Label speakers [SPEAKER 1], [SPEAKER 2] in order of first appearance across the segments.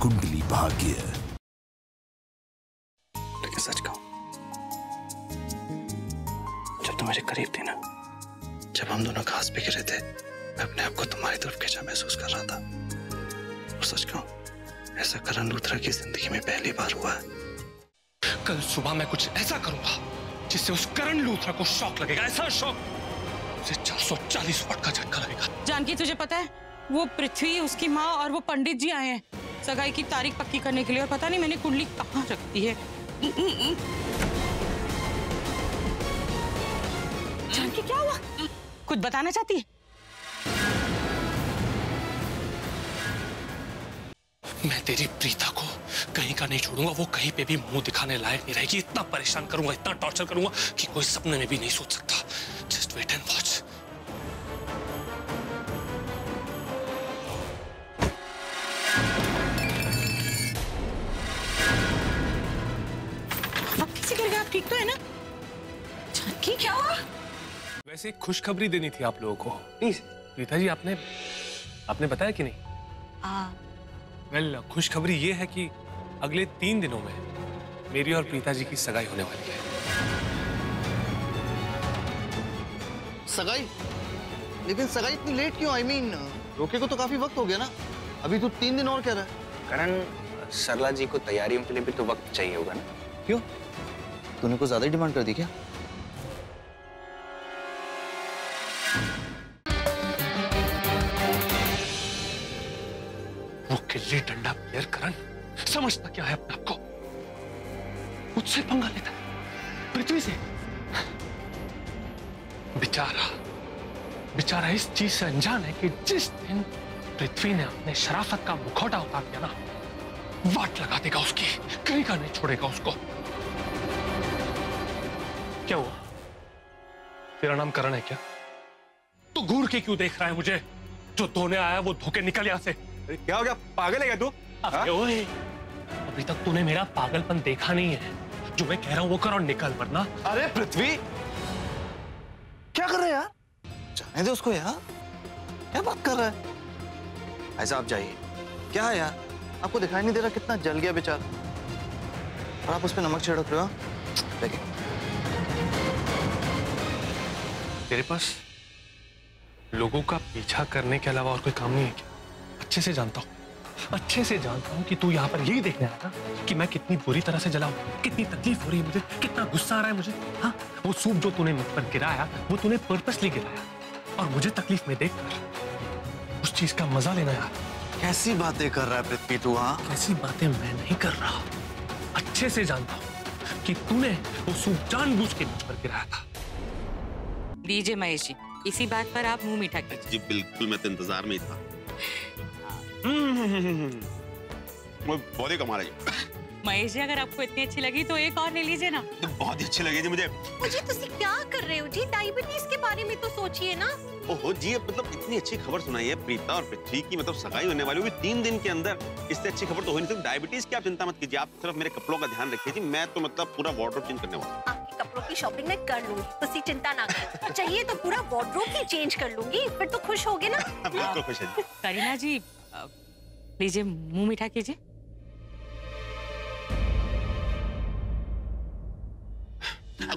[SPEAKER 1] कुंडली भाग्य।
[SPEAKER 2] लेकिन सच कहूं, जब तुम मेरे करीब थी ना, जब हम दोनों घास पे गिरे थे, मैं अपने आप को तुम्हारी तरफ खींचा महसूस कर रहा था। और सच कहूं, ऐसा करण लूथरा की जिंदगी में पहली बार हुआ है।
[SPEAKER 3] कल सुबह मैं कुछ ऐसा करूंगा जिससे उस करण लूथरा को शॉक लगेगा, ऐसा शॉक उसे 440 वाट का झटका लगेगा।
[SPEAKER 4] जानकी, तुझे पता है वो पृथ्वी, उसकी माँ और वो पंडित जी आए हैं सगाई की तारीख पक्की करने के लिए, और पता नहीं मैंने कुंडली कहाँ रख दी है। जानकी, क्या हुआ? कुछ बताना चाहती है?
[SPEAKER 3] मैं तेरी प्रीता को कहीं का नहीं छोड़ूंगा, वो कहीं पे भी मुंह दिखाने लायक नहीं रहेगी। इतना परेशान करूंगा, इतना टॉर्चर करूंगा कि कोई सपने में भी नहीं सोच सकता। Just wait and watch.
[SPEAKER 4] अब किसी गिर गया? आप ठीक तो है ना? जानकी, क्या हुआ?
[SPEAKER 3] वैसे एक खुशखबरी देनी थी आप लोगों को। प्लीज प्रीता जी, आपने बताया कि नहीं? वेल, खुशखबरी ये है कि अगले 3 दिनों में मेरी और प्रीता जी की सगाई होने वाली है।
[SPEAKER 2] सगाई? लेकिन सगाई इतनी लेट क्यों? रोके को तो काफी वक्त हो गया ना, अभी तो 3 दिन और कह रहा है।
[SPEAKER 5] करण, सरला जी को तैयारियों के लिए भी तो वक्त चाहिए होगा ना?
[SPEAKER 2] क्यों? तूने कुछ ज्यादा ही डिमांड कर दी क्या?
[SPEAKER 3] वो गिल्ली डंडा प्लेयर करण समझता क्या है अपने आप को? मुझसे पंगा लेता है, पृथ्वी से। बेचारा इस चीज से अनजान है कि जिस दिन पृथ्वी ने अपने शराफत का मुखौटा उतार दिया ना, वाट लगा देगा उसकी, कहीं का नहीं छोड़ेगा उसको। क्या हुआ? तेरा नाम करण है क्या? तू घूर के क्यों देख रहा है मुझे? जो धोने आया वो धोके निकल यहां से।
[SPEAKER 6] क्या हो गया? पागल है क्या तू?
[SPEAKER 3] ओए, अभी तक तूने मेरा पागलपन देखा नहीं है। जो मैं कह रहा हूं वो कर और निकल, वरना।
[SPEAKER 2] अरे पृथ्वी, क्या कर रहे हैं यार? जाने दे उसको यार, क्या बात कर रहा है? ऐसा आप जाइए। क्या है यार, आपको दिखाई नहीं दे रहा कितना जल गया बेचारा? और आप उस पर नमक छिड़क रहे हो? देखिए,
[SPEAKER 3] तेरे पास लोगों का पीछा करने के अलावा और कोई काम नहीं है क्या? अच्छे से जानता हूं कि तू यहाँ पर यही देखने आया था कि मैं कितनी बुरी तरह से जला हूं, कितनी तकलीफ हो रही है मुझे, कितना गुस्सा आ रहा है मुझे। हाँ, वो सूप जो तूने मुझ पर गिराया वो तूने पर्पसली गिराया, और मुझे तकलीफ में देखकर उस चीज का मजा लेना यार।
[SPEAKER 2] कैसी बातें कर रहा है पृथ्वी तू? हाँ,
[SPEAKER 3] कैसी बातें मैं नहीं कर रहा, अच्छे से जानता हूं कि तूने वो सूप जानबूझ के मुझ पर गिराया था।
[SPEAKER 4] लीजिए महेश जी, इसी बात पर आप मुंह मीठा कीजिए।
[SPEAKER 7] जी बिल्कुल, मैं तो इंतजार में ही था। बहुत ही कमाल है।
[SPEAKER 4] महेश जी, अगर आपको इतनी अच्छी लगी तो एक और ले लीजिए ना।
[SPEAKER 7] तो बहुत ही अच्छी लगी जी मुझे।
[SPEAKER 8] जी तुसी क्या कर रहे हो जी? डायबिटीज के बारे में तो सोचिए ना।
[SPEAKER 7] ओहो जी, मतलब इतनी अच्छी खबर सुनाई है प्रीता और पृथ्वी की, मतलब सगाई होने वाली होगी 3 दिन के अंदर। इससे अच्छी खबर तो हो नहीं सकती। डायबिटीज की आप चिंता मत कीजिए, आप सिर्फ मेरे कपड़ों का ध्यान रखिए जी। मैं तो मतलब पूरा वार्डरोब चेंज करने वाला हूं।
[SPEAKER 8] आपके कपड़ों की शॉपिंग मैं कर लूंगी, तुसी चिंता ना करो। चाहिए तो पूरा वार्डरोब ही चेंज कर लूंगी, फिर तो खुश होगे ना?
[SPEAKER 7] बिल्कुल खुश है जी।
[SPEAKER 4] करीना जी, लीजिए मुंह मीठा कीजिए।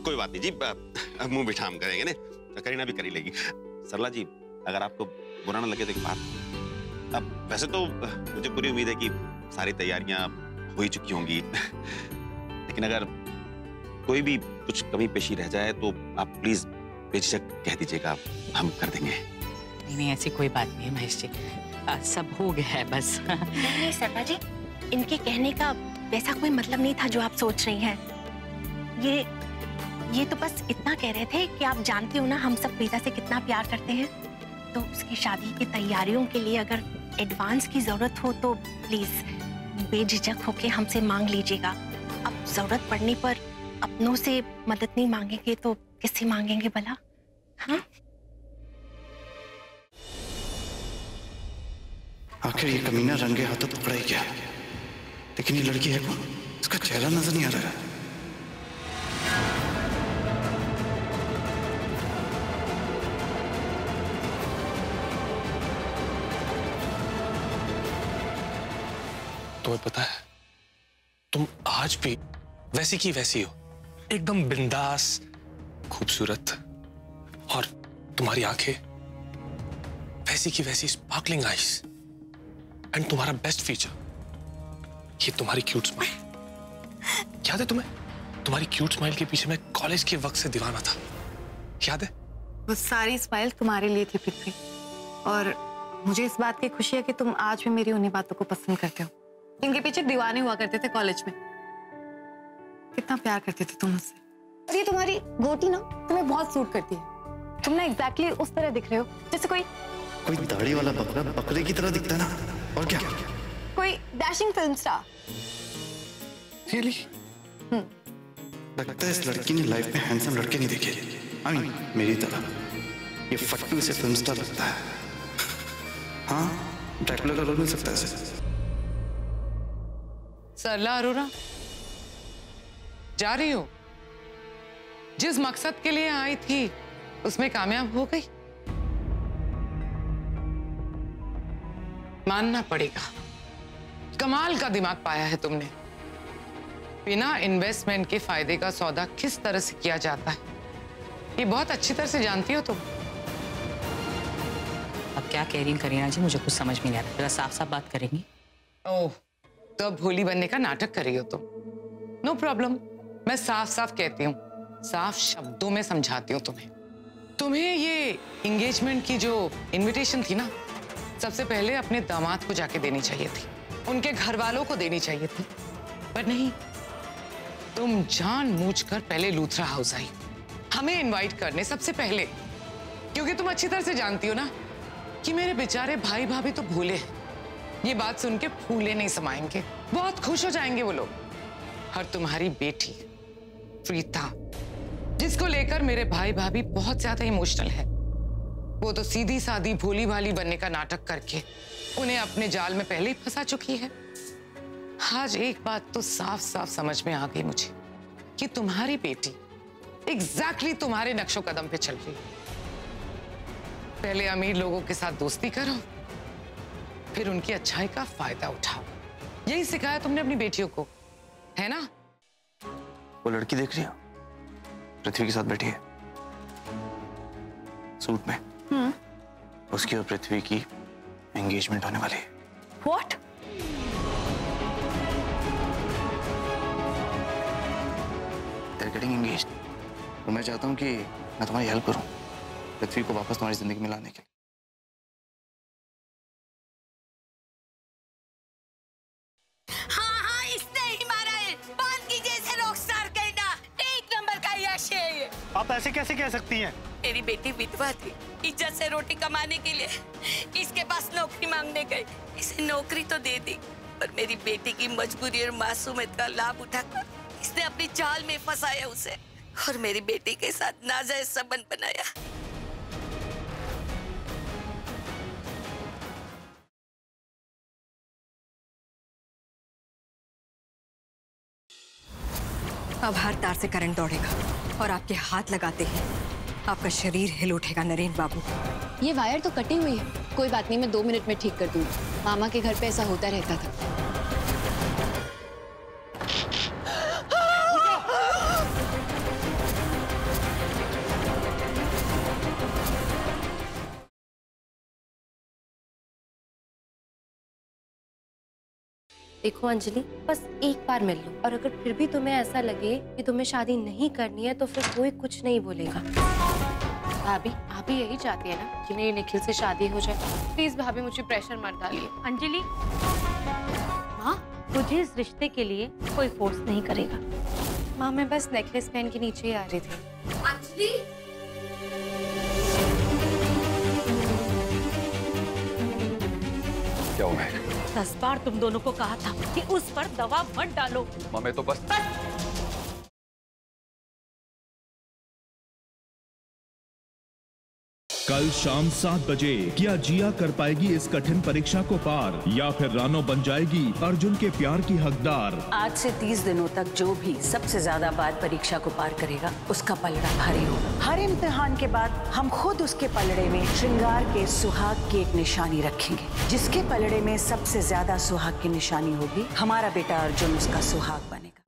[SPEAKER 7] कोई बात नहीं जी, मुंह मीठा हम करेंगे ना, करीना भी करी लेगी। सरला जी, अगर आपको बुरा ना लगे तो एक बात, अब वैसे तो मुझे पूरी उम्मीद है कि सारी तैयारियां हो ही चुकी होंगी, लेकिन अगर कोई भी कुछ कमी पेशी रह जाए तो आप प्लीज बेझिझक कह दीजिएगा, हम कर देंगे।
[SPEAKER 4] नहीं, ऐसी कोई बात नहीं है महेश जी, सब हो गया है बस।
[SPEAKER 8] नहीं सरला जी, इनके कहने का वैसा कोई मतलब नहीं था जो आप सोच रही हैं। ये तो बस इतना कह रहे थे कि आप जानती हो ना हम सब प्रीता से कितना प्यार करते हैं, तो उसकी शादी की तैयारियों के लिए अगर एडवांस की जरूरत हो तो प्लीज बेझिझक होके हमसे मांग लीजिएगा। अब जरूरत पड़ने पर अपनों से मदद नहीं मांगेंगे तो किससे मांगेंगे भला? हाँ,
[SPEAKER 2] आखिर ये कमीना रंगे हाथों पकड़ा ही गया, लेकिन ये लड़की है कौन? इसका चेहरा नजर नहीं आ रहा है।
[SPEAKER 3] तुम्हें पता है, तुम आज भी वैसी की वैसी हो, एकदम बिंदास, खूबसूरत, और तुम्हारी आंखें वैसी की वैसी स्पार्कलिंग आईज, एंड तुम्हारा बेस्ट फीचर ये तुम्हारी क्यूट स्माइल। याद है तुम्हें? तुम्हारी क्यूट स्माइल के पीछे मैं कॉलेज के वक्त से दीवाना था, याद है?
[SPEAKER 1] वो सारी स्माइल तुम्हारे लिए थी पृथ्वी, और मुझे इस बात की खुशी है कि तुम आज भी मेरी उन्हीं बातों को पसंद करते हो। इनके पीछे दीवाने हुआ करते थे कॉलेज में। कितना प्यार करते थे तुम मुझसे। और ये तुम्हारी गोटी ना तुम्हें बहुत सूट करती है। तुम ना एग्जैक्टली उस तरह दिख रहे हो जैसे कोई
[SPEAKER 2] दाढ़ी वाला बकरा बकरे की तरह दिखता है ना, और क्या?
[SPEAKER 1] कोई डैशिंग फिल्म स्टार।
[SPEAKER 2] रियली? लगता है इस लड़की ने लाइफ में हैंडसम लड़के नहीं देखे। आई मीन मेरी तरह। ये फट्टू इसे फिल्म स्टार लगता है। हाँ, ड्रैकुला का रोल मिल सकता है इसे।
[SPEAKER 9] सरला अरोरा, जा रही हो? जिस मकसद के लिए आई थी उसमें कामयाब हो गई? मानना पड़ेगा, कमाल का दिमाग पाया है तुमने। बिना इन्वेस्टमेंट के फायदे का सौदा किस तरह से किया जाता है ये बहुत अच्छी तरह से जानती हो तुम।
[SPEAKER 4] अब क्या कह रही हैं करीना जी, मुझे कुछ समझ में नहीं आ रहा। जरा साफ साफ बात करेंगी?
[SPEAKER 9] ओह, तो अब भोली बनने का नाटक कर रही हो तुम। नो प्रॉब्लम, मैं साफ साफ कहती हूँ, साफ शब्दों में समझाती हूँ तुम्हें। तुम्हें ये एंगेजमेंट की जो इनविटेशन थी ना, सबसे पहले अपने दामाद को जाके देनी चाहिए थी, उनके घर वालों को देनी चाहिए थी, पर नहीं, तुम जानबूझकर पहले लूथरा हाउस आई हमें इनवाइट करने सबसे पहले, क्योंकि तुम अच्छी तरह से जानती हो ना कि मेरे बेचारे भाई भाभी तो भूले हैं। ये बात सुन के फूले नहीं समाएंगे, बहुत खुश हो जाएंगे वो लोग। और तुम्हारी बेटी प्रीता, जिसको लेकर मेरे भाई भाभी बहुत ज्यादा इमोशनल है, वो तो सीधी सादी भोली भाली बनने का नाटक करके उन्हें अपने जाल में पहले ही फंसा चुकी है। आज एक बात तो साफ साफ समझ में आ गई मुझे कि तुम्हारी बेटी एग्जैक्टली तुम्हारे नक्शो कदम पे चल रही है। पहले अमीर लोगों के साथ दोस्ती करो, फिर उनकी अच्छाई का फायदा उठाओ। यही सिखाया तुमने अपनी बेटियों को, है ना?
[SPEAKER 2] वो लड़की देख रही है, पृथ्वी के साथ बैठी है सूट में। उसकी और पृथ्वी की एंगेजमेंट होने वाली है।
[SPEAKER 1] What?
[SPEAKER 2] They're getting engaged। तो मैं चाहता हूँ कि मैं तुम्हारी हेल्प करूँ पृथ्वी को वापस तुम्हारी जिंदगी में लाने के लिए।
[SPEAKER 10] हाँ, इसने ही मारा है। बात कीजिए इसे रॉकस्टार कहना। एक नंबर का यश है ये।
[SPEAKER 6] आप ऐसे कैसे कह सकती हैं?
[SPEAKER 10] मेरी बेटी विधवा थी, इज्जत से रोटी कमाने के लिए इसके पास नौकरी मांगने गई। इसे नौकरी तो दे दी, पर मेरी बेटी की मजबूरी और मासूमियत का लाभ उठाकर इसने अपनी जाल में फंसाया उसे, और मेरी बेटी के साथ नाजायज संबंध बनाया।
[SPEAKER 11] अब हर तार से करंट दौड़ेगा और आपके हाथ लगाते ही आपका शरीर हिल उठेगा नरेन बाबू।
[SPEAKER 12] ये वायर तो कटी हुई है, कोई बात नहीं, मैं 2 मिनट में ठीक कर दूंगी। मामा के घर पे ऐसा होता रहता था।
[SPEAKER 13] देखो अंजलि, बस एक बार मिल लो, और अगर फिर भी तुम्हें ऐसा लगे कि तुम्हें शादी नहीं करनी है तो फिर कोई कुछ नहीं बोलेगा।
[SPEAKER 1] भाभी, आप भी यही चाहती है ना कि मेरी निखिल से शादी हो जाए? प्लीज भाभी, मुझे प्रेशर मत डालिए।
[SPEAKER 13] अंजलि, माँ तुझे इस रिश्ते के लिए कोई फोर्स नहीं करेगा।
[SPEAKER 1] माँ, मैं बस नेकलेस पहन के नीचे ही आ रही थी।
[SPEAKER 10] अंजलि,
[SPEAKER 14] क्या हुआ है?
[SPEAKER 13] 10 बार तुम दोनों को कहा था कि उस पर दवा मत डालो।
[SPEAKER 14] मैं तो बस कल शाम 7 बजे। क्या जिया कर पाएगी इस कठिन परीक्षा को पार, या फिर रानो बन जाएगी अर्जुन के प्यार की हकदार?
[SPEAKER 15] आज से 30 दिनों तक जो भी सबसे ज्यादा बार परीक्षा को पार करेगा उसका पलड़ा भारी होगा। हर इम्तिहान के बाद हम खुद उसके पलड़े में श्रृंगार के सुहाग की एक निशानी रखेंगे। जिसके पलड़े में सबसे ज्यादा सुहाग की निशानी होगी, हमारा बेटा अर्जुन उसका सुहाग बनेगा।